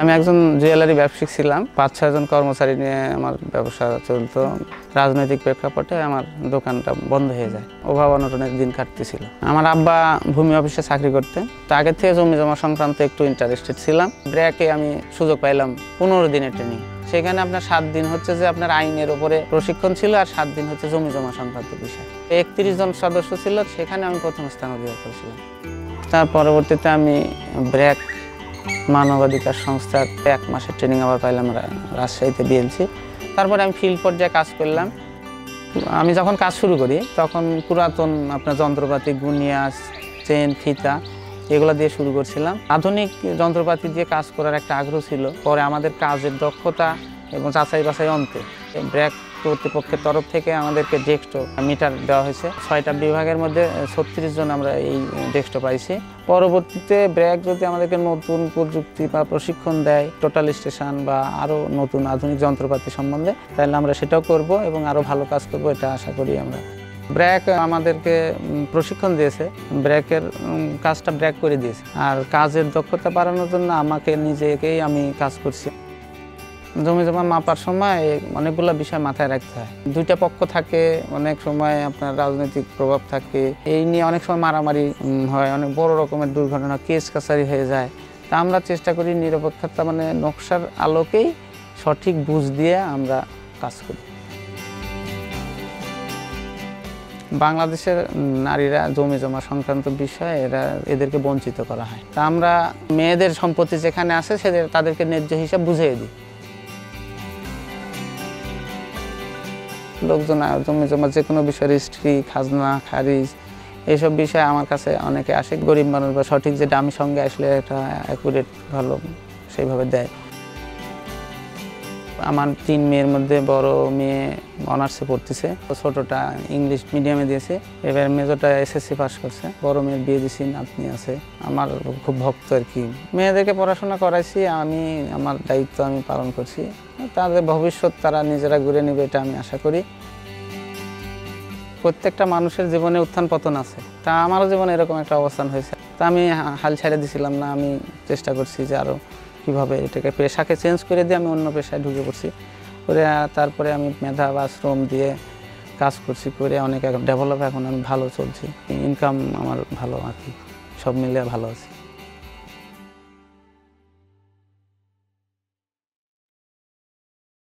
আমি একজন জুয়েলারি ব্যবসায়ী ছিলাম। ৫-৬ জন কর্মচারী নিয়ে আমার ব্যবসা চলতো। রাজনৈতিক প্রেক্ষাপটে আমার দোকানটা বন্ধ হয়ে যায়। অভাব অনটনের দিন কাটতেছিল। আমার আব্বা ভূমি অফিসে চাকরি করতেন। তো আগের থেকে জমি জমা সংক্রান্ত একটু ইন্টারেস্টেড ছিলাম। ব্র্যাকে আমি সুযোগ পাইলাম ১৫ দিনের ট্রেনিং। সেখানে আপনার ৭ দিন হচ্ছে যে আপনার আইনের উপরে প্রশিক্ষণ ছিল, আর ৭ দিন হচ্ছে জমি জমা সংক্রান্ত বিষয়। ৩১ জন সদস্য ছিল, সেখানে আমি প্রথম স্থান অধিকার করেছিলাম। তার পরবর্তীতে আমি ব্র্যাক মানবাধিকার সংস্থার ১ মাসের ট্রেনিং আবার পাইলাম রাজশাহীতে বিএলসি। তারপরে আমি ফিল্ড পর্যায়ে কাজ করলাম। আমি যখন কাজ শুরু করি তখন পুরাতন আপনার যন্ত্রপাতি, গুনিয়াস, চেন, ফিতা এগুলো দিয়ে শুরু করছিলাম। আধুনিক যন্ত্রপাতি দিয়ে কাজ করার একটা আগ্রহ ছিল। পরে আমাদের কাজের দক্ষতা এবং যাচাই বাছাই অন্তে ব্র্যাক কর্তৃপক্ষের তরফ থেকে আমাদেরকে ডেস্কটপ মিটার দেওয়া হয়েছে। ৬টা বিভাগের মধ্যে ৩৬ জন আমরা এই ডেস্কটপ পাইছি। পরবর্তীতে ব্র্যাক যদি আমাদেরকে নতুন প্রযুক্তি বা প্রশিক্ষণ দেয়, টোটাল স্টেশন বা আরও নতুন আধুনিক যন্ত্রপাতি সম্বন্ধে, তাহলে আমরা সেটাও করব এবং আরও ভালো কাজ করব, এটা আশা করি আমরা। ব্র্যাক আমাদেরকে প্রশিক্ষণ দিয়েছে, ব্র্যাকের কাজটা ব্র্যাক করে দিয়েছে। আর কাজের দক্ষতা বাড়ানোর জন্য আমাকে নিজেকেই আমি কাজ করছি। জমি জমা মাপার সময় অনেকগুলো বিষয় মাথায় রাখতে হয়। দুইটা পক্ষ থাকে, অনেক সময় আপনার রাজনৈতিক প্রভাব থাকে, এই নিয়ে অনেক সময় মারামারি হয়, অনেক বড় রকমের দুর্ঘটনা, কেস কাছারি হয়ে যায়। তা আমরা চেষ্টা করি নিরপেক্ষতা মানে নকশার আলোকেই সঠিক বুঝ দিয়ে আমরা কাজ করি। বাংলাদেশের নারীরা জমি জমা সংক্রান্ত বিষয়ে এদেরকে বঞ্চিত করা হয়। তা আমরা মেয়েদের সম্পত্তি যেখানে আছে তাদেরকে ন্যায্য হিসাব বুঝিয়ে দিই। লোকজন জমি জমা যে কোনো বিষয়, রেজিস্ট্রি, খাজনা, খারিজ, এইসব বিষয়ে আমার কাছে অনেকে আসে। গরিব মানুষ বা সঠিক যে দামি সঙ্গে আসলে এটা অ্যাকুরেট ভালো সেইভাবে দেয়। আমার ৩ মেয়ের মধ্যে বড় মেয়ে অনার্সে পড়তেছে, ছোটটা ইংলিশ মিডিয়ামে দিয়েছে, এবার মেজরটা এসএসসি পাস করছে। বড় মেয়ের বিয়ে দিয়েছি, নাতনি আছে। আমার খুব ভক্ত আর কি। মেয়েদেরকে পড়াশোনা করাইছি, আমি আমার দায়িত্ব আমি পালন করছি। তাদের ভবিষ্যৎ তারা নিজেরা গড়ে নেবে, এটা আমি আশা করি। প্রত্যেকটা মানুষের জীবনে উত্থান পতন আছে। তা আমারও জীবনে এরকম একটা অবস্থান হয়েছে। তা আমি হাল ছেড়ে দিছিলাম না, আমি চেষ্টা করছি যে আরও কীভাবে এটাকে পেশাকে চেঞ্জ করে দিয়ে আমি অন্য পেশায় ঢুকে পড়ছি। করে তারপরে আমি মেধা বা শ্রম দিয়ে কাজ করছি, করে অনেক ডেভেলপ, এখন আমি ভালো চলছি, ইনকাম আমার ভালো আর কি, সব মিলে ভালো আছি।